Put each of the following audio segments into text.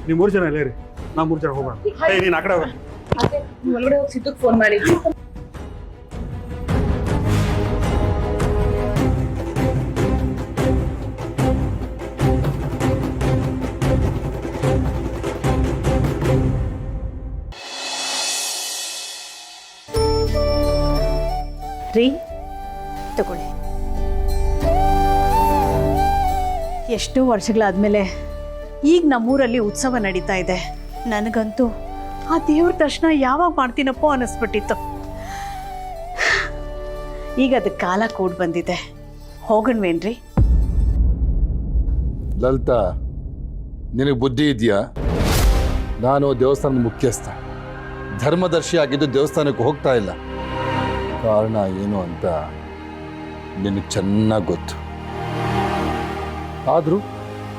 ನೀವು 3 ಜನ ಇಲ್ಲೇ ರೀ, ನಾವು 3 ಜನ ಹೋಗೋಣ. ನೀನು ಆ ಕಡೆ ಹೋಗ. ಒಳಗಡೆ ಹೋಗಿ ಸಿದ್ದಕ್ಕೆ ಫೋನ್ ಮಾಡಿ. ರೀ ತಗೊಳ್ಳಿ. ಎಷ್ಟೋ ವರ್ಷಗಳಾದ್ಮೇಲೆ ಈಗ ನಮ್ಮೂರಲ್ಲಿ ಉತ್ಸವ ನಡೀತಾ ಇದೆ. ನನಗಂತೂ ಆ ದೇವ್ರ ದರ್ಶನ ಯಾವಾಗ ಮಾಡ್ತೀನಪ್ಪೋ ಅನ್ನಿಸ್ಬಿಟ್ಟಿತ್ತು. ಈಗ ಅದಕ್ಕೆ ಕಾಲ ಕೂಡ್ ಬಂದಿದೆ, ಹೋಗಣ್ವೇನ್ರಿ? ಲಲಿತಾ, ನಿನಗೆ ಬುದ್ಧಿ ಇದೆಯಾ? ನಾನು ದೇವಸ್ಥಾನದ ಮುಖ್ಯಸ್ಥ, ಧರ್ಮದರ್ಶಿ ಆಗಿದ್ದು ದೇವಸ್ಥಾನಕ್ಕೆ ಹೋಗ್ತಾ ಇಲ್ಲ. ಕಾರಣ ಏನು ಅಂತ ನಿನಗೆ ಚೆನ್ನಾಗಿ ಗೊತ್ತು. ಆದರೂ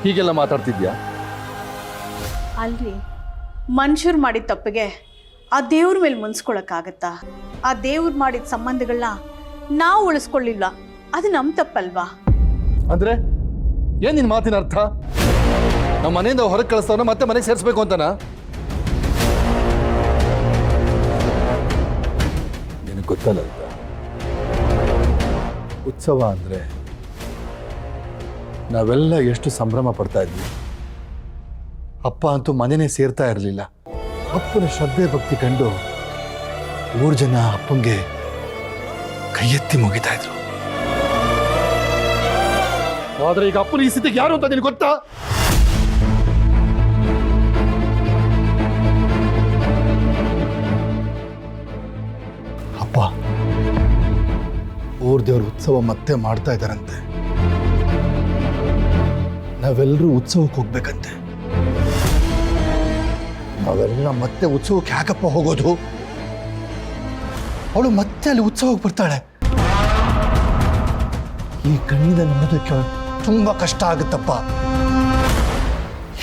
ಹೀಗೆಲ್ಲ ಮಾತಾಡ್ತಿದ್ಯಾ? ಅಲ್ರಿ, ಮನುಷ್ಯರು ಮಾಡಿದ ತಪ್ಪಿಗೆ ಆ ದೇವ್ರ ಮೇಲೆ ಮುನ್ಸ್ಕೊಳಕ್ಕಾಗತ್ತಾ? ಆ ದೇವ್ರು ಮಾಡಿದ ಸಂಬಂಧಗಳನ್ನ ನಾವು ಉಳಿಸ್ಕೊಳ್ಳಿಲ್ಲ, ಅದು ನಮ್ಮ ತಪ್ಪಲ್ವಾ? ಅಂದ್ರೆ ಏನ್ ನಿನ್ ಮಾತಿನ ಅರ್ಥ? ನಮ್ಮ ಮನೆಯಿಂದ ಹೊರಗೆ ಕಳಿಸ್ತವನ್ನ ಮತ್ತೆ ಮನೆಗೆ ಸೇರಿಸ್ಬೇಕು ಅಂತನಾ? ನಿನಗೆ ಗೊತ್ತಲ್ಲ, ಉತ್ಸವ ಅಂದ್ರೆ ನಾವೆಲ್ಲ ಎಷ್ಟು ಸಂಭ್ರಮ ಪಡ್ತಾ ಇದ್ವಿ. ಅಪ್ಪ ಅಂತೂ ಮನೆನೇ ಸೇರ್ತಾ ಇರಲಿಲ್ಲ. ಅಪ್ಪನ ಶ್ರದ್ಧೆ ಭಕ್ತಿ ಕಂಡು 3 ಜನ ಅಪ್ಪಂಗೆ ಕೈ ಎತ್ತಿ ಮುಗಿತಾ ಇದ್ರು. ಆದ್ರೆ ಈಗ ಅಪ್ಪನ ಈ ಸ್ಥಿತಿಗೆ ಯಾರು ಅಂತ ನಿನಗೆ ಗೊತ್ತಾ? ಅಪ್ಪ ಊರ್ ದೇವ್ರ ಉತ್ಸವ ಮತ್ತೆ ಮಾಡ್ತಾ ಇದ್ದಾರಂತೆ. ನಾವೆಲ್ಲರೂ ಉತ್ಸವಕ್ಕೆ ಹೋಗ್ಬೇಕಂತೆ. ನಾವೆಲ್ಲ ಮತ್ತೆ ಉತ್ಸವಕ್ಕೆ ಯಾಕಪ್ಪ ಹೋಗೋದು? ಅವಳು ಮತ್ತೆ ಅಲ್ಲಿ ಉತ್ಸವಕ್ಕೆ ಬರ್ತಾಳೆ. ಈ ಕಣ್ಣಿಂದ ನೋಡೋದಕ್ಕೆ ತುಂಬಾ ಕಷ್ಟ ಆಗುತ್ತಪ್ಪ.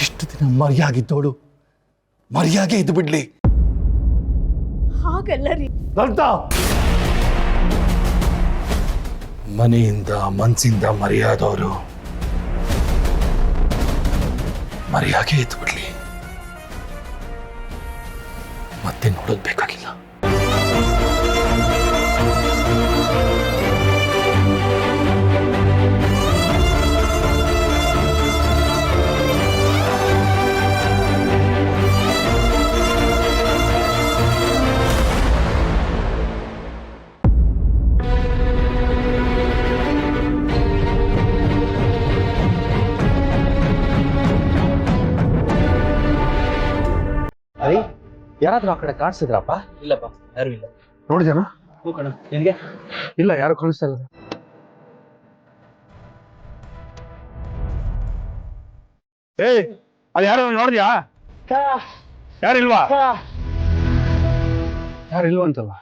ಇಷ್ಟು ದಿನ ಮರ್ಯಾಗಿದ್ದವಳು ಮರ್ಯಾಗೆ ಇದ್ದು ಬಿಡ್ಲಿ. ಹಾಗಲ್ಲ ರೀ. ಮನೆಯಿಂದ ಮನಸ್ಸಿಂದ ಮರೆಯಾದವರು ಮರೆಯಾಗೆ ಇದ್ದು ಬಿಡ್ಲಿ. ಮತ್ತೆ ನೋಡೋದು ಬೇಕಾಗಿಲ್ಲ. ಯಾರಾದ್ರೂ ಆ ಕಡೆ ಕಾಣಿಸಿದ್ರಪ್ಪ? ಇಲ್ಲಪ್ಪ, ಯಾರು ಇಲ್ಲ. ನೋಡಿದ್ಯಾನ? ಹೋಗೋಣ. ನಿನಗೆ? ಇಲ್ಲ, ಯಾರು ಕಾಣಿಸ್ತಾ ಇಲ್ಲ. ಏಯ್, ಅದು ಯಾರು ನೋಡಿದ್ಯಾ? ಯಾರಿಲ್ವಾ? ಯಾರಿಲ್ವಾ ಅಂತಲ್ಲ.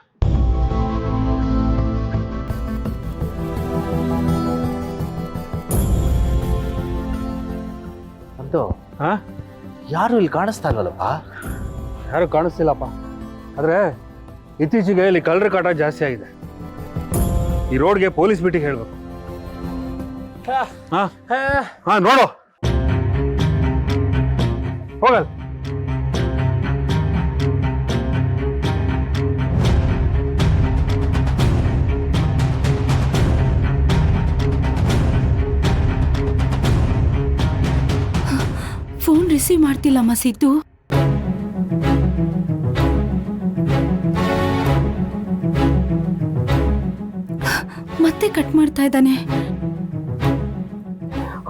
ಅಂತೂ ಯಾರು ಇಲ್ಲಿ ಕಾಣಿಸ್ತಾ ಇಲ್ವಲ್ಲಪ್ಪ? ಯಾರು ಕಾಣಿಸ್ತಿಲ್ಲಪ್ಪ. ಆದ್ರೆ ಇತ್ತೀಚೆಗೆ ಇಲ್ಲಿ ಕಳ್ಳರ ಕಾಟ ಜಾಸ್ತಿ ಆಗಿದೆ. ಈ ರೋಡ್ಗೆ ಪೊಲೀಸ್ ಬಿಟ್ಟಿಗೆ ಹೇಳ್ಬೇಕು. ನೋಡು, ಹೋಗಲ್. ಫೋನ್ ರಿಸೀವ್ ಮಾಡ್ತಿಲ್ಲಮ್ಮ ಸಿದ್ದು. ಮತ್ತೆ ಕಟ್ ಮಾಡ್ತಾ ಇದ್ದಾನೆ.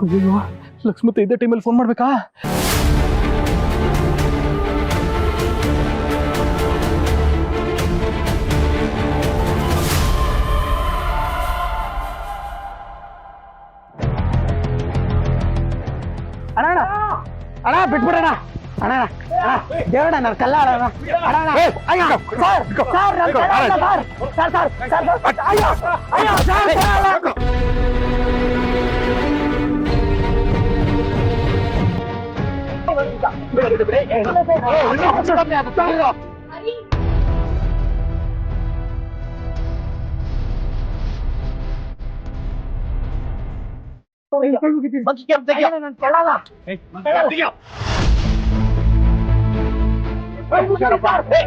ಅಯ್ಯೋ, ಲಕ್ಷ್ಮತ್ತೆ ಇದ್ದ ಟೈಮಲ್ಲಿ ಫೋನ್ ಮಾಡ್ಬೇಕಾ? ಅಣ್ಣ ಅಣ್ಣ ಬಿಟ್ಬಿಡೋಣ. ಅಣ್ಣ ದೇವಣ್ಣ ನನ್ನ ಕಲ್ಲ ಅಣ್ಣ. ಅಣ್ಣ ಅಯ್ಯೋ ಸರ್ ಸರ್ ನನ್ನ ಕಲ್ಲ ಸರ್ ಸರ್ ಸರ್ ಸರ್ ಅಯ್ಯೋ ಅಯ್ಯೋ ಸರ್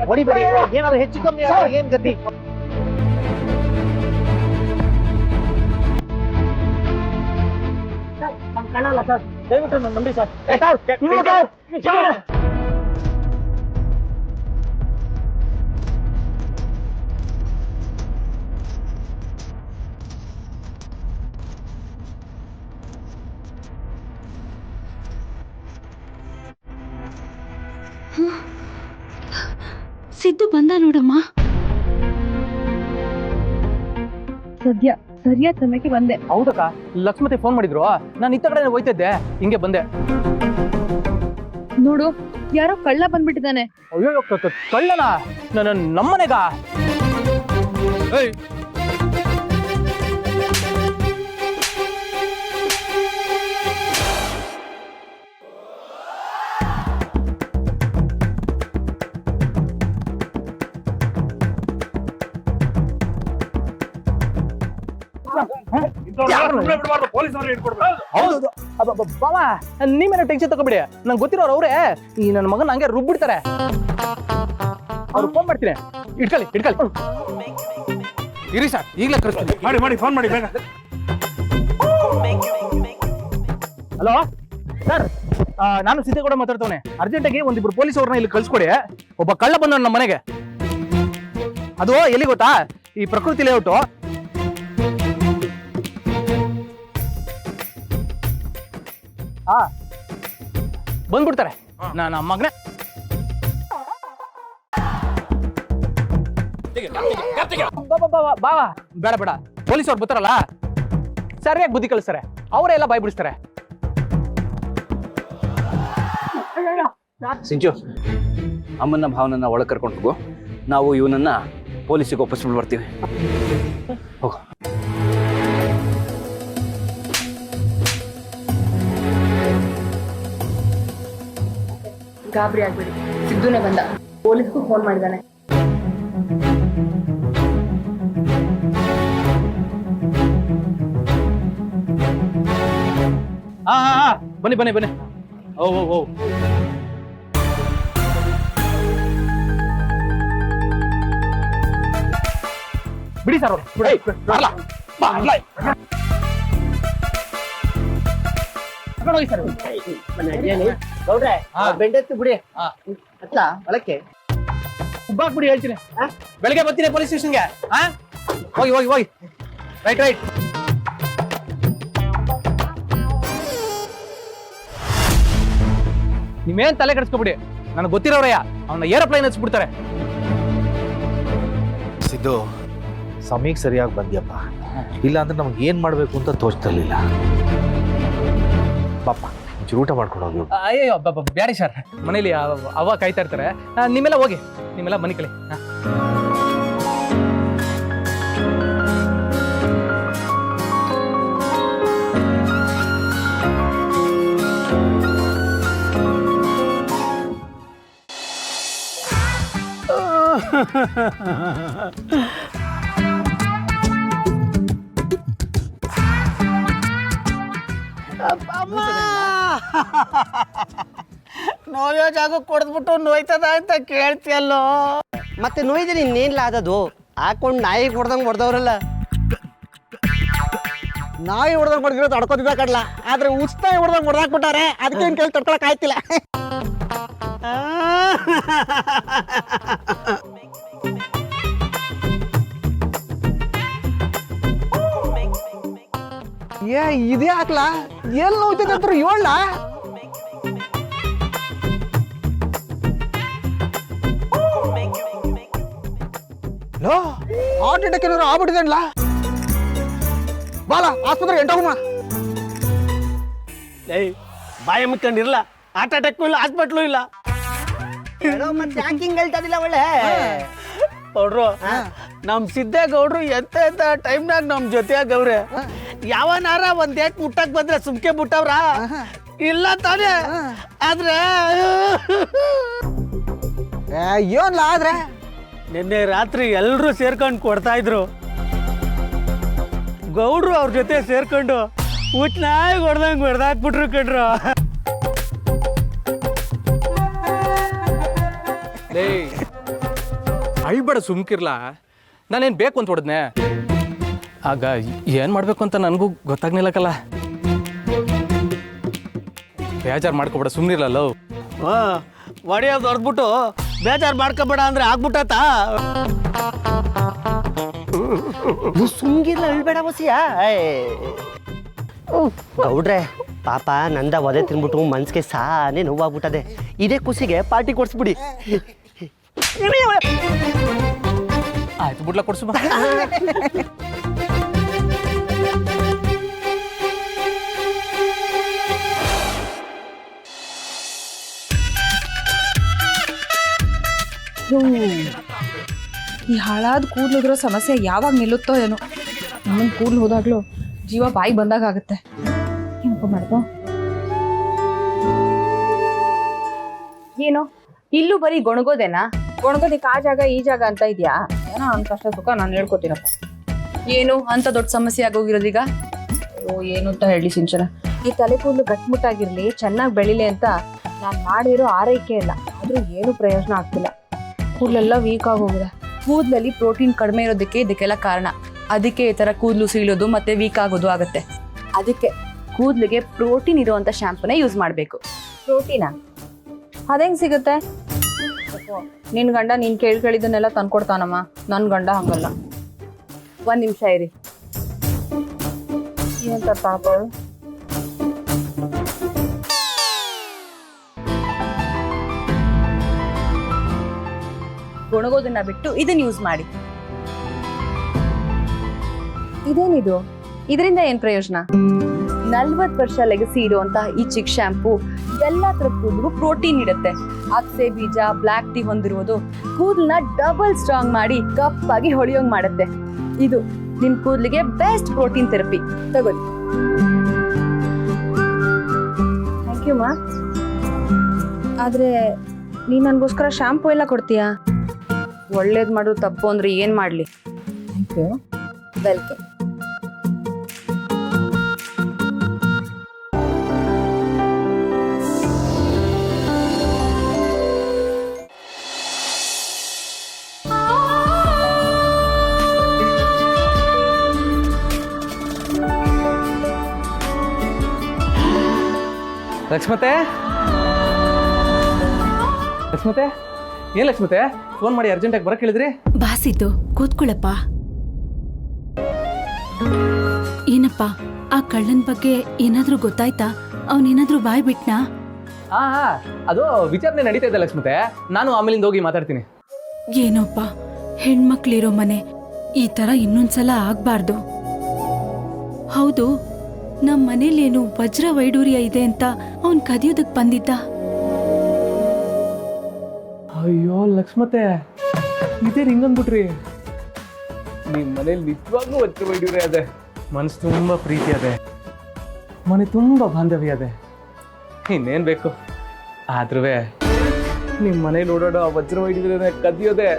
ಹೊಡಿಬೇಡಿ, ಏನಾದ್ರು ಹೆಚ್ಚು ಕಮ್ಮಿ ಏನ್ ಗತಿ? ಕಾಣಲ್ಲ ಸರ್, ದಯವಿಟ್ಟು ನನ್ನ ನಂಬಿ ಸರ್. ಸಿದ್ದು ಬಂದ ನೋಡಮ್ಮ. ಸರಿಯಾದ ಸಮಯಕ್ಕೆ ಬಂದೆ. ಹೌದಕ್ಕ, ಲಕ್ಷ್ಮತಿ ಫೋನ್ ಮಾಡಿದ್ರು, ನಾನು ಇತ್ತ ಕಡೆ ಹೋಯ್ತಿದ್ದೆ, ಹಿಂಗೆ ಬಂದೆ. ನೋಡು, ಯಾರೋ ಕಳ್ಳ ಬಂದ್ಬಿಟ್ಟಿದ್ದಾನೆ. ಅಯ್ಯೋ ಕಳ್ಳನ? ನಮ್ಮನೆಗ? ಹೌದು ಬಾವ, ನೀವೇನೋ ಟೆನ್ಷನ್ ತಗೋಬಿಡಿ, ನಂಗೆ ಗೊತ್ತಿರೋರು ಅವ್ರೆ. ಈ ನನ್ನ ಮಗನ ಹಂಗೆ ರುಬ್ಬಿಡ್ತಾರೆ. ಅವ್ರು ಫೋನ್ ಮಾಡ್ತೀನಿ, ಇಟ್ಕೊಳ್ಳಿ. ಇರಿ ಸರ್, ಈಗಲೇ ಕಳಿಸ್ತೀನಿ. ಮಾಡಿ ಫೋನ್ ಮಾಡಿ ಬೇಗ. ಹಲೋ ಸರ್, ನಾನು ಸಿದ್ದೇಗೌಡ ಮಾತಾಡ್ತವನೆ. ಅರ್ಜೆಂಟಾಗಿ ಒಂದಿಬ್ರು ಪೊಲೀಸ್ ಅವ್ರನ್ನ ಇಲ್ಲಿ ಕಳ್ಸ್ಕೊಡಿ. ಒಬ್ಬ ಕಳ್ಳ ಬಂದ ನಮ್ಮ ಮನೆಗೆ. ಅದು ಎಲ್ಲಿ ಗೊತ್ತಾ? ಈ ಪ್ರಕೃತಿ ಲೇಔಟು. ಬಂದ್ಬಿಡ್ತಾರೆ. ನಮ್ಮ ಮಗನೇ ಬಾವಾ, ಬೇಡ, ಪೊಲೀಸ್ ಅವ್ರು ಬರ್ತಾರಲ್ಲ, ಸರಿಯಾಗಿ ಬುದ್ಧಿ ಕಳಿಸ್ತಾರೆ. ಅವರೇ ಎಲ್ಲ ಬಾಯ್ ಬಿಡಿಸ್ತಾರೆ. ಸಿಂಚು, ಅಮ್ಮನ ಭಾವನನ್ನ ಒಳಗೆ ಕರ್ಕೊಂಡು ಹೋಗು. ನಾವು ಇವನನ್ನ ಪೊಲೀಸಿಗೆ ಒಪ್ಪಿಸ್ಬಿಟ್ಟು ಬರ್ತೀವಿ. ಹೋಗು. ಗಾಬರಿ ಆಗ್ಬೇಡಿ, ಸಿದ್ದುನೇ ಬಂದ. ಪೊಲೀಸ್ಗೂ ಫೋನ್ ಮಾಡಿದಾನೆ. ಬನ್ನಿ. ಓ ಬಿಡಿ ಸರ್ ಅವರು. ಗೌಡ್ರೆ, ಬೆಂಡೆತ್ತು ಬಿಡಿ. ಅತ್ತ ಒಳಕ್ಕೆ ಬಿಡಿ, ಹೇಳ್ತೀನಿ. ಬೆಳಗ್ಗೆ ಬರ್ತೀನಿ ಪೊಲೀಸ್ ಸ್ಟೇಷನ್ಗೆ. ಹೋಗಿ. ರೈಟ್. ನೀವೇನ್ ತಲೆ ಕೆಡಿಸ್ಕೊಬಿಡಿ, ನನಗೆ ಗೊತ್ತಿರೋರಯ್ಯ. ಅವನ್ನ ಏರೋಪ್ಲೇನ್ ಹಚ್ಬಿಡ್ತಾರೆ. ಸಿದ್ದು, ಸಮಯಕ್ಕೆ ಸರಿಯಾಗಿ ಬಂದ್ಯಪ್ಪ. ಇಲ್ಲ ಅಂದ್ರೆ ನಮ್ಗೆ ಏನ್ ಮಾಡ್ಬೇಕು ಅಂತ ತೋಚ್ತಿರ್ಲಿಲ್ಲ. ಪಾಪ ಊಟ ಮಾಡ್ಕೊಂಡು ಹೋಗಿ. ಅಯ್ಯೋ ಬ್ಯಾಡಿ ಸರ್, ಮನೇಲಿ ಅವ್ವ ಕಾಯ್ತಾ ಇರ್ತಾರೆ. ನಿಮ್ಮೆಲ್ಲ ಹೋಗಿ, ನಿಮ್ಮೆಲ್ಲ ಮನೆ ಕಳಿ. ನೋಯೋ ಜಾಗ ಕೊಡ್ದ್ಬಿಟ್ಟು ನೋಯ್ತದ ಅಂತ ಕೇಳ್ತಿಯಲ್ಲೋ. ಮತ್ತೆ ನೋಯ್ದ್ರೆ ಇನ್ನೇನ್ಲ ಅದದು? ಹಾಕೊಂಡು ನಾಯಿ ಹೊಡ್ದಂಗೆ ಹೊಡೆದವ್ರಲ್ಲ. ನಾಯಿ ಹೊಡೆದಂಗೆ ಹೊಡೆದಿರೋದು ತಡ್ಕೋತಿದ್ದ ಕಡ್ಲ, ಆದ್ರೆ ಉಸ್ತಾಯಿ ಹೊಡೆದಂಗೆ ಹೊಡೆದಾಕ್ಬಿಟ್ಟಾರೆ. ಅದಕ್ಕೆ ಏನ್ ಕೇಳಿ ತಡ್ಕೊಳಕ್ ಆಯ್ತಿಲ್ಲ. ಇದೇ ಹಾಕ್ಲಾ? ಎಲ್ಲಿ ನೋಯ್ತದೆ ಅಂತ ಹೇಳ. ಹಾರ್ಟ್ ಅಟ್ಯಾಕ್ ಏನಾದ್ರು ಆಗ್ಬಿಟ್ಟಿದೆಲ್ಲ. ಬಾಲ ಆಸ್ಪತ್ರೆ ಎಂಟೋಗಮ್ಮ. ಬಾಯ ಮುಚ್ಕೊಂಡಿರಲ್ಲ, ಹಾರ್ಟ್ ಅಟ್ಯಾಕ್ ಇಲ್ಲ, ಹಾಸ್ಪಿಟ್ಲು ಇಲ್ಲ. ಮತ್ತೆ ಯಾಕಿಂಗ್ ಹೇಳ್ತದಿಲ್ಲ ಒಳ್ಳೆ ಗೌಡ್ರು. ನಮ್ ಸಿದ್ದೇಗೌಡ್ರು ಎಂತ ಟೈಮ್ನಾಗ ನಮ್ ಜೊತೆಯಾಗವ್ರೆ. ಯಾವನಾರ ಒಂದ್ ಏಟ್ ಮುಟ್ಟಕ್ ಬಂದ್ರೆ ಸುಮ್ಕೆ ಬಿಟ್ಟವ್ರ ಇಲ್ಲ ತಾನೇ? ಆದ್ರೆ ಏನ್ಲ ಆದ್ರೆ ನಿನ್ನೆ ರಾತ್ರಿ ಎಲ್ರು ಸೇರ್ಕೊಂಡು ಕೊಡ್ತಾ ಇದ್ರು. ಗೌಡ್ರು ಅವ್ರ ಜೊತೆ ಸೇರ್ಕೊಂಡು ಊಟ್ನಾಯಿ ಹೊಡ್ದಂಗ್ ಹೊಡೆದಾಕ್ಬಿಟ್ರು ಕಣ್ರು. ಏಯ್ ಅಳ್ಬೇಡ ಸುಮ್ಕಿರ್ಲಾ. ನಾನೇನು ಬೇಕು ಅಂತ ಹೊಡೆದ್ನೆ? ಆಗ ಏನು ಮಾಡಬೇಕು ಅಂತ ನನಗೂ ಗೊತ್ತಾಗ್ನಿಲ್ಲಕಲ್ಲ. ಬೇಜಾರು ಮಾಡ್ಕೊಬೇಡ, ಸುಮ್ಮನಿರಲ್ಲ. ಒಡೆಯೋದು ಹೊಡೆದ್ಬಿಟ್ಟು ಬೇಜಾರು ಮಾಡ್ಕೋಬೇಡ ಅಂದ್ರೆ ಆಗ್ಬಿಟ್ಟತ. ಸುಮ್ಗಿರ್ಲ ಅಳ್ಬೇಡ ಬಸಿಯ. ಗೌಡ್ರೆ ಪಾಪ ನಂದ ಒದೆ ತಿನ್ಬಿಟ್ಟು ಮನ್ಸಿಗೆ ಸಾನೇ ನೋವಾಗ್ಬಿಟ್ಟದೆ. ಇದೇ ಖುಷಿಗೆ ಪಾರ್ಟಿ ಕೊಡ್ಸ್ಬಿಡಿ. ಆಯ್ತು ಬಿಡ್ಲ, ಕೊಡ್ಸು ಬಾ. ಈ ಹಾಳಾದ ಕೂದಲಿರೋ ಸಮಸ್ಯೆ ಯಾವಾಗ ನಿಲ್ಲುತ್ತೋ ಏನೋ. ನನ್ನ ಕೂದಲು ಹೋದಾಗ್ಲೂ ಜೀವ ಬಾಯಿ ಬಂದಾಗ ಆಗುತ್ತೆ. ಹೆಂಗ ಮಾಡ್ಕೋ ಏನೋ ಇಲ್ಲೂ ಬರೀ ಗೊಣಗೋದೇನಾ? ಗೊಣಗೋದಿಕ್ಕೆ ಆ ಜಾಗ ಈ ಜಾಗ ಅಂತ ಇದೆಯಾ? ಏನೋ ನನ್ನ ಕಷ್ಟ ಸುಖ ನಾನು ಹೇಳ್ಕೊತೀನಪ್ಪ. ಏನು ಅಂತ ದೊಡ್ಡ ಸಮಸ್ಯೆ ಆಗೋಗಿರೋದೀಗ? ಏನು ಅಂತ ಹೇಳಿ ಸಿಂಚನ, ಈ ತಲೆ ಕೂದಲು ಗಟ್ಮುಟ್ಟಾಗಿರ್ಲಿ, ಚೆನ್ನಾಗಿ ಬೆಳಿಲಿ ಅಂತ ನಾನು ಮಾಡಿರೋ ಆರೈಕೆ ಇಲ್ಲ. ಆದ್ರೂ ಏನು ಪ್ರಯೋಜನ ಆಗ್ತಿಲ್ಲ. ಕೂದಲೆಲ್ಲ ವೀಕ್ ಆಗೋಗಿದೆ. ಕೂದಲಲ್ಲಿ ಪ್ರೋಟೀನ್ ಕಡಿಮೆ ಇರೋದಕ್ಕೆ ಇದಕ್ಕೆಲ್ಲ ಕಾರಣ. ಅದಕ್ಕೆ ಈ ಥರ ಕೂದಲು ಸೀಳೋದು ಮತ್ತೆ ವೀಕ್ ಆಗೋದು ಆಗುತ್ತೆ. ಅದಕ್ಕೆ ಕೂದಲಿಗೆ ಪ್ರೋಟೀನ್ ಇರುವಂಥ ಶಾಂಪೂನೇ ಯೂಸ್ ಮಾಡಬೇಕು. ಪ್ರೋಟೀನಾ? ಅದೆಂಗೆ ಸಿಗುತ್ತೆ? ನಿನ್ನ ಗಂಡ ನೀನು ಕೇಳಿದ್ದನ್ನೆಲ್ಲ ತಂದ್ಕೊಡ್ತಾನಮ್ಮ. ನನ್ನ ಗಂಡ ಹಂಗಲ್ಲ. ಒಂದು ನಿಮಿಷ ಇರಿ. ಏನಂತ ಪಾಪ ಅವಳು. ಗೊಣಗೋದನ್ನ ಬಿಟ್ಟು ಇದನ್ನ ಯೂಸ್ ಮಾಡಿ. ಇದೇನಿದು? ಇದರಿಂದ ಏನ್ ಪ್ರಯೋಜನ? 40 ವರ್ಷ ಲೆಗಸಿ ಇರುವಂತಹ ಈ ಚಿಕ್ ಶಾಂಪೂ ಎಲ್ಲಾ ತರ ಕೂದಲಿಗೂ ಪ್ರೋಟೀನ್ ಇಡುತ್ತೆ. ಅಕ್ಸೆ ಬೀಜ, ಬ್ಲಾಕ್ ಟೀ ಹೊಂದಿರುವುದು ಕೂದಲನ್ನ ಡಬಲ್ ಸ್ಟ್ರಾಂಗ್ ಮಾಡಿ ಕಪ್ಪಾಗಿ ಹೊಳೆಯೋಂಗ್ ಮಾಡುತ್ತೆ. ಇದು ನಿಮ್ ಕೂದಲಿಗೆ ಬೆಸ್ಟ್ ಪ್ರೋಟೀನ್ ಥೆರಪಿ. ತಗೊಳ್ಳಿ. ಥ್ಯಾಂಕ್ ಯು ಮಾ. ಆದ್ರೆ ನೀನ್ ನನ್ಗೋಸ್ಕರ ಶಾಂಪೂ ಎಲ್ಲ ಕೊಡ್ತೀಯಾ? ಒಳ್ಳೇದ್ ಮಾಡೋದು ತಪ್ಪು ಅಂದ್ರೆ ಏನ್ ಮಾಡ್ಲಿ? Thank you. ವೆಲ್ಕಮ್. ಲಕ್ಷ್ಮತೆ, ಲಕ್ಷ್ಮತೆ, ಏನ್ ಲಕ್ಷ್ಮತೆ ಫೋನ್ ಮಾಡಿ ಅರ್ಜೆಂಟಾಗಿ ಬರಕ್ ಹೇಳಿದ್ರಿ? ಬಾಸಿದ್ದು ಕೂತ್ಕೊಳ್ಳಪ್ಪ. ಏನಪ್ಪ, ಆ ಕಳ್ಳನ್ ಬಗ್ಗೆ ಏನಾದ್ರೂ ಗೊತ್ತಾಯ್ತಾ? ಅವನೇನಾದ್ರೂ ಬಾಯ್ ಬಿಟ್ನಾ? ಹಾ, ಅದು ವಿಚಾರಣೆ ನಡೀತಾ ಇದೆ ಲಕ್ಷ್ಮತೆ. ನಾನು ಆಮೇಲಿಂದ ಹೋಗಿ ಮಾತಾಡ್ತೀನಿ. ಏನೋಪ್ಪ, ಹೆಣ್ಮಕ್ಳಿರೋ ಮನೆ ಈ ತರ ಇನ್ನೊಂದ್ಸಲ ಆಗ್ಬಾರ್ದು. ಹೌದು, ನಮ್ ಮನೇಲೇನು ವಜ್ರ ವೈಡೂರ್ಯ ಇದೆ ಅಂತ ಅವನ್ ಕದಿಯೋದಕ್ ಬಂದಿದ್ದ. ಅಯ್ಯೋ ಲಕ್ಷ್ಮತೆ, ಇದೇ ಹಿಂಗಂದ್ಬಿಟ್ರಿ. ನಿಮ್ ಮನೇಲಿ ನಿಜವಾಗ್ಲೂ ವಜ್ರ ವೈಡೂರ್ಯ ಅದೇ. ಮನಸ್ಸು ತುಂಬಾ ಪ್ರೀತಿ ಅದೇ, ಮನೆ ತುಂಬಾ ಬಾಂಧವ್ಯ ಅದೇ. ಇನ್ನೇನ್ ಬೇಕು? ಆದ್ರೂ ನಿಮ್ ಮನೇಲಿ ಓಡಾಡೋ ಆ ವಜ್ರ ವೈಡೂರ್ಯ ಕದಿಯೋದೆ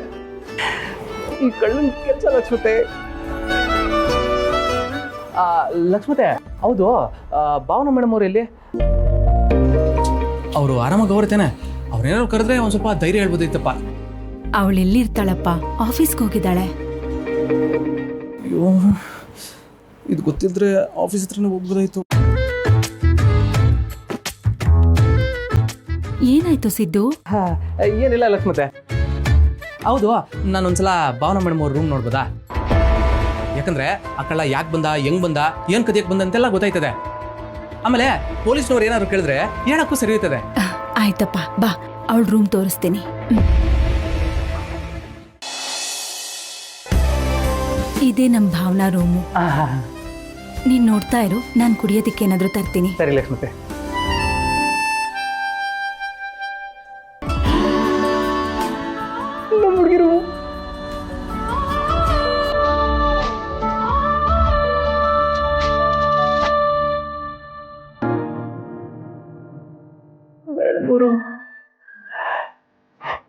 ಈ ಕಳ್ಳನ ಕೆಲಸ ಲಕ್ಷ್ಮತೆ. ಲಕ್ಷ್ಮತೆ, ಹೌದು, ಭಾವನಾ ಮೇಡಮ್ ಅವ್ರು ಎಲ್ಲಿ? ಅವರು ಆರಾಮಾಗಿ ಅವರ್ತೇನೆ. ಅವ್ರೇನಾದ್ರು ಕರೆದ್ರೆ ಒಂದ್ ಸ್ವಲ್ಪ ಧೈರ್ಯ ಹೇಳ್ಬೋದೈತಪ್ಪ. ಅವಳು ಎಲ್ಲಿರ್ತಾಳಪ್ಪ? ಆಫೀಸ್ಗೆ ಹೋಗಿದ್ದಾಳೆ. ಅಯ್ಯೋ, ಇದು ಗೊತ್ತಿದ್ರೆ ಆಫೀಸ್ ಹತ್ರನೇ ಹೋಗ್ಬೋದಾಯ್ತು. ಏನಾಯ್ತು ಸಿದ್ದು? ಏನಿಲ್ಲ ಲಕ್ಷ್ಮತೆ. ಹೌದು, ನಾನೊಂದ್ಸಲ ಭಾವನಾ ಮೇಡಮ್ ಅವ್ರ ರೂಮ್ ನೋಡ್ಬೋದಾ? ಯಾಕಂದ್ರೆ ಆ ಕಳ್ಳ ಯಾಕೆ ಬಂದ, ಹೆಂಗ್ ಬಂದ, ಏನ್ ಕದಿಯಕ್ ಬಂದ ಅಂತೆಲ್ಲ ಗೊತ್ತಾಯ್ತದೆ. ಆಮೇಲೆ ಪೊಲೀಸ್ನವ್ರು ಏನಾದ್ರು ಕೇಳಿದ್ರೆ ಹೇಳಕ್ಕೂ ಸರಿ ಇರ್ತದೆ. ಆಯ್ತಪ್ಪ, ಬಾ, ಅವಳ ರೂಮ್ ತೋರಿಸ್ತೀನಿ. ಇದೇ ನಮ್ ಭಾವನಾ ರೂಮು. ನೀನ್ ನೋಡ್ತಾ ಇರು, ನಾನ್ ಕುಡಿಯೋದಕ್ಕೆ ಏನಾದ್ರು ತರ್ತೀನಿ. ಸರಿ ಲಕ್ಷ್ಮತೆ. ನಮ್ಮ ಹುಡುಗಿರು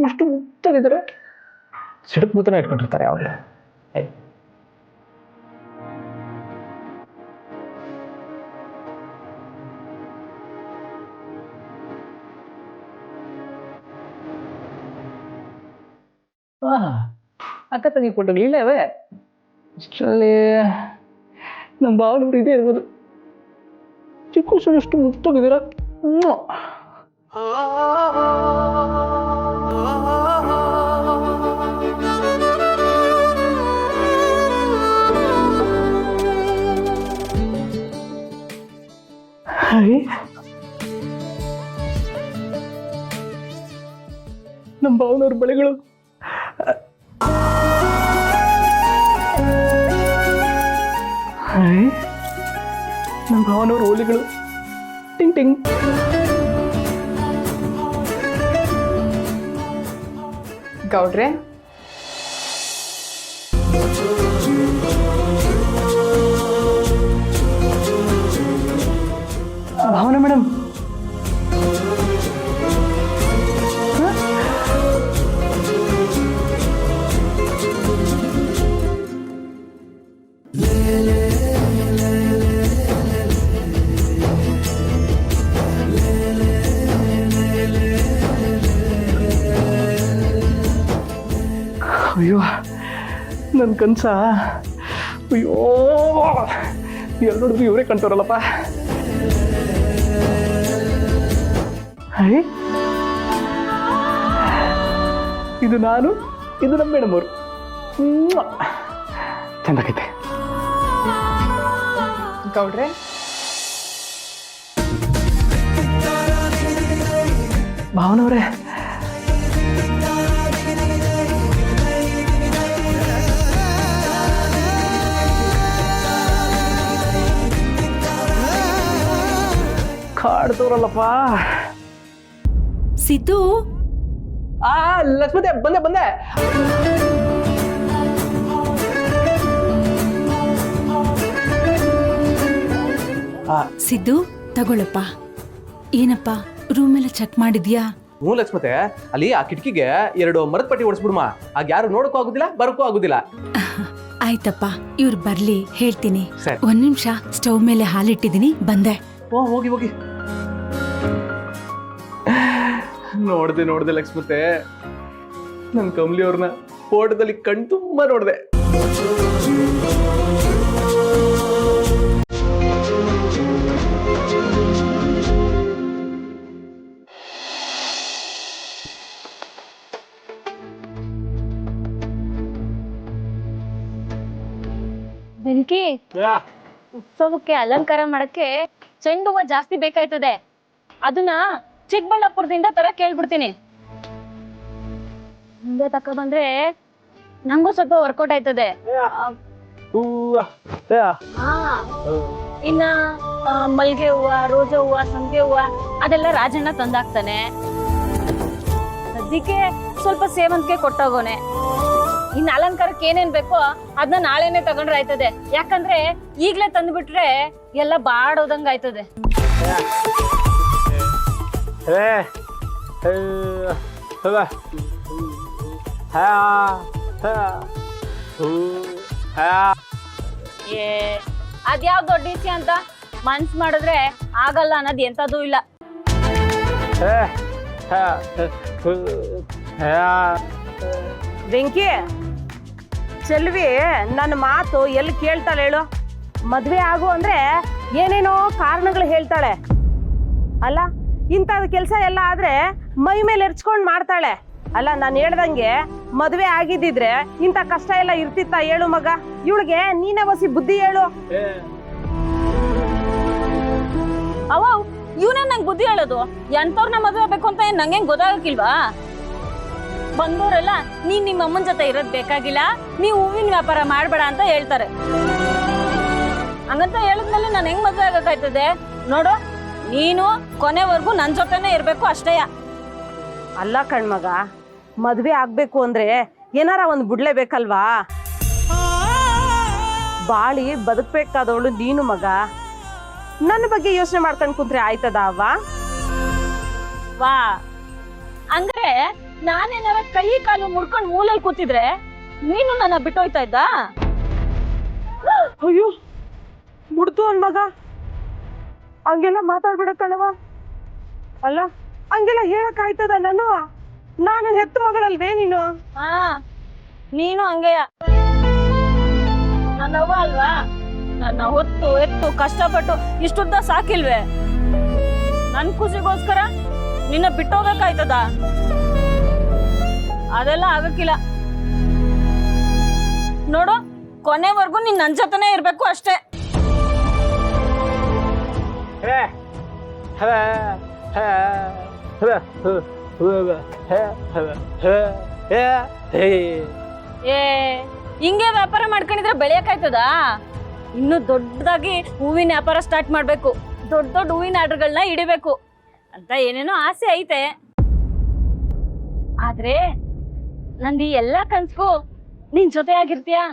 ಇಷ್ಟು ಮುತ್ತಾಗಿದ್ದಾರೆ. ಸಿಡಕ್ ಮುತ್ತನ ಇಟ್ಕೊಂಡಿರ್ತಾರೆ ಯಾವಾಗ. ಅಕ್ಕ ತಂಗಿ ಫೋಟೋಗಳು ಇಲ್ಲವೇ? ಇಷ್ಟರಲ್ಲಿ ನಮ್ಮ ಭಾವನವ್ರು ಇದೆ ಇರ್ಬೋದು. ಚಿಕ್ಕ ವಯಸ್ಸಲ್ಲಿ ಎಷ್ಟು ಮುತ್ತೋಗಿದ್ದೀರ. ನಮ್ಮ ಭಾವನವ್ರ ಬಳೆಗಳು. ನಮ್ಮ ಭಾವನವ್ರ ಓಲಿಗಳು. ಟಿಂಗ್ ಟಿಂಗ್. ಗೌಡ್ರೆ, ಭಾವನಾ ಮೇಡಮ್, ಅಯ್ಯೋ ನನ್ನ ಕನ್ಸ. ಅಯ್ಯೋ ಎಲ್ಲರಿಗೂ ಇವರೇ ಕಾಣ್ತಾರಲ್ಲಪ್ಪ. ಇದು ನಾನು, ಇದು ನಮ್ಮ ಮೇಡಮ್ ಅವರು. ಚಂದಾಗೈತೆ. ಗೌಡ್ರೆ, ಭಾವನವ್ರೆ, ಕಾಡ್ತವ್ರಲ್ಲಪ್ಪ. ಸಿದ್ದು, ಲಕ್ಷ್ಮತೆ, ಬಂದೆ ಬಂದೆ. ಸಿದ್ದು ತಗೊಳಪ್ಪ. ಏನಪ್ಪ ರೂಮ್ ಎಲ್ಲ ಚೆಕ್ ಮಾಡಿದ್ಯಾ? ಹ್ಞೂ ಲಕ್ಷ್ಮತೆ, ಅಲ್ಲಿ ಆ ಕಿಟಕಿಗೆ 2 ಮರದ ಪಟ್ಟಿ ಓಡಿಸ್ಬಿಡ್ಮ. ಆಗ ಯಾರು ನೋಡಕ್ಕೂ ಆಗುದಿಲ್ಲ, ಬರಕ್ಕೂ ಆಗುದಿಲ್ಲ. ಆಯ್ತಪ್ಪ, ಇವ್ರು ಬರ್ಲಿ ಹೇಳ್ತೀನಿ. ಸರಿ. 1 ನಿಮಿಷ, ಸ್ಟವ್ ಮೇಲೆ ಹಾಲಿಟ್ಟಿದೀನಿ, ಬಂದೆ. ಹೋಗಿ ಹೋಗಿ. ನೋಡ್ದೆ ಲಕ್ಷ್ಮತೆ, ನನ್ ಕಮಲಿ ಅವ್ರನ್ನ ಫೋಟೋದಲ್ಲಿ ಕಣ್ ತುಂಬಾ ನೋಡ್ದೆ. ಬೆಂಕಿ, ಉತ್ಸವಕ್ಕೆ ಅಲಂಕಾರ ಮಾಡಕ್ಕೆ ಚೆಂಡು ಹೂವ ಜಾಸ್ತಿ ಬೇಕಾಯ್ತದೆ. ಅದನ್ನ ಚಿಕ್ಕಬಳ್ಳಾಪುರದಿಂದ ತರ ಕೇಳ್ಬಿಡ್ತೀನಿ. ಮುಂದೆ ತಕ್ಕ ಬಂದ್ರೆ ನಂಗೂ ಸ್ವಲ್ಪ ವರ್ಕೌಟ್ ಆಯ್ತದೆ. ಇನ್ನ ಮಲ್ಗೆ ಹೂವ, ರೋಜಾ ಹೂವ, ಸಂಪಿಗೆ ಹೂವ ಅದೆಲ್ಲ ರಾಜಣ್ಣ ತಂದಾಕ್ತಾನೆ. ಸದ್ಯಕ್ಕೆ ಸ್ವಲ್ಪ ಸೇವಂತಿಗೆ ಕೊಟ್ಟೋಗೋನೆ. ಇನ್ನು ಅಲಂಕಾರಕ್ಕೆ ಏನೇನ್ ಬೇಕೋ ಅದನ್ನ ನಾಳೆನೆ ತಗೊಂಡ್ರೆ ಆಯ್ತದೆ. ಯಾಕಂದ್ರೆ ಈಗ್ಲೇ ತಂದ್ಬಿಟ್ರೆ ಎಲ್ಲ ಬಾಡೋದಂಗ ಆಯ್ತದೆ. ಅದ್ಯಾವ್ ದೊಡ್ಡ ವಿಷಯ ಅಂತ ಮನ್ಸ್ ಮಾಡಿದ್ರೆ ಆಗಲ್ಲ ಅನ್ನೋದು ಎಂತದೂ ಇಲ್ಲ. ಬೆಂಕಿ, ಚೆಲ್ವಿ ನನ್ನ ಮಾತು ಎಲ್ಲಿ ಕೇಳ್ತಾಳೆ ಹೇಳು? ಮದ್ವೆ ಆಗು ಅಂದ್ರೆ ಏನೇನೋ ಕಾರಣಗಳು ಹೇಳ್ತಾಳೆ. ಅಲ್ಲ, ಇಂಥದ್ ಕೆಲಸ ಎಲ್ಲ ಆದ್ರೆ ಮೈ ಮೇಲೆ ಎರ್ಚ್ಕೊಂಡ್ ಮಾಡ್ತಾಳೆ. ಅಲ್ಲ, ನಾನು ಹೇಳ್ದಂಗೆ ಮದ್ವೆ ಆಗಿದ್ದಿದ್ರೆ ಇಂಥ ಕಷ್ಟ ಎಲ್ಲ ಇರ್ತಿತ್ತ ಹೇಳು ಮಗ? ಇವಳಿಗೆ ನೀನೇ ಹೊಸಿ ಬುದ್ಧಿ ಹೇಳು. ಅವ ಇವನೇ ನಂಗೆ ಬುದ್ಧಿ ಹೇಳೋದು? ಎಂತವ್ರನ್ನ ಮದ್ವೆ ಬೇಕು ಅಂತ ಏನ್ ನಂಗೇನ್ ಗೊತ್ತಾಗಕ್ಕಿಲ್ವಾ? ಬಂದವರೆಲ್ಲ ನೀನ್ ನಿಮ್ಮ ಅಮ್ಮನ ಜೊತೆ ಇರೋದ್ ಬೇಕಾಗಿಲ್ಲ, ನೀವು ಹೂವಿನ ವ್ಯಾಪಾರ ಮಾಡ್ಬೇಡ ಅಂತ ಹೇಳ್ತಾರೆ. ಹಂಗಂತ ಹೇಳಿದ್ಮೇಲೆ ನಾನು ಹೆಂಗ್ ಮದ್ವೆ ಆಗಕ್ಕಾಯ್ತದೆ? ನೋಡು, ನೀನು ಕೊನೆವರೆಗೂ ನನ್ ಜೊತೆನೆ ಇರ್ಬೇಕು ಅಷ್ಟೇಯ. ಅಲ್ಲ ಕಣ್ಮಗ, ಮದ್ವೆ ಆಗ್ಬೇಕು ಅಂದ್ರೆ ಏನಾರ ಒಂದ್ ಬಿಡ್ಲೇಬೇಕಲ್ವಾ? ಬಾಳಿ ಬದುಕ್ಬೇಕಾದವಳು ನೀನು ಮಗ. ನನ್ನ ಬಗ್ಗೆ ಯೋಚನೆ ಮಾಡ್ಕೊಂಡ್ ಕುಂತ್ರೆ ಆಯ್ತದ ಅವ್ವ? ವಾ, ಅಂದ್ರೆ ನಾನೇನಾರ ಕೈ ಕಾಲು ಮುಡ್ಕೊಂಡ್ ಮೂಲೆಯಲ್ಲಿ ಕೂತಿದ್ರೆ ನೀನು ನನ್ನ ಬಿಟ್ಟೋಯ್ತಾ ಇದ್ದ? ಅಯ್ಯೋ, ಮುಡ್ದು ಅನ್ ಮಗ, ಹಂಗೆಲ್ಲ ಮಾತಾಡ್ಬಿಡಕ್ಕಳವ. ಅಲ್ಲ, ಹಂಗೆಲ್ಲ ಹೇಳಕ್ ಆಯ್ತದ? ನಾನು ಹೆತ್ತು ಮಗಳಲ್ವೇ ನೀನು? ನೀನು ಹಂಗೆಯ ನನ್ನವ್ವ ಅಲ್ವಾ? ನನ್ನ ಹೊತ್ತು ಎತ್ತು ಕಷ್ಟಪಟ್ಟು ಇಷ್ಟುದ್ದ ಸಾಕಿಲ್ವೇ? ನನ್ ಖುಷಿಗೋಸ್ಕರ ನಿನ್ನ ಬಿಟ್ಟೋಗಕ್ಕಾಯ್ತದ? ಅದೆಲ್ಲ ಆಗಕ್ಕಿಲ್ಲ. ನೋಡು, ಕೊನೆವರೆಗೂ ನೀನ್ ನನ್ ಜೊತೆನೇ ಇರ್ಬೇಕು ಅಷ್ಟೇ. ಏ ಹಿಂಗೆ ವ್ಯಾಪಾರ ಮಾಡ್ಕೊಂಡಿದ್ರೆ ಬೆಳೆಯಕ್ಕಾಯ್ತದ? ಇನ್ನು ದೊಡ್ಡದಾಗಿ ಹೂವಿನ ವ್ಯಾಪಾರ ಸ್ಟಾರ್ಟ್ ಮಾಡ್ಬೇಕು, ದೊಡ್ಡ ದೊಡ್ಡ ಹೂವಿನ ಆರ್ಡರ್ಗಳನ್ನ ಹಿಡಿಬೇಕು ಅಂತ ಏನೇನೋ ಆಸೆ ಐತೆ. ಆದ್ರೆ ನಂದು ಈ ಎಲ್ಲಾ ಕನ್ಸ್ಗೂ ನಿನ್ ಜೊತೆ ಆಗಿರ್ತೀಯಾ?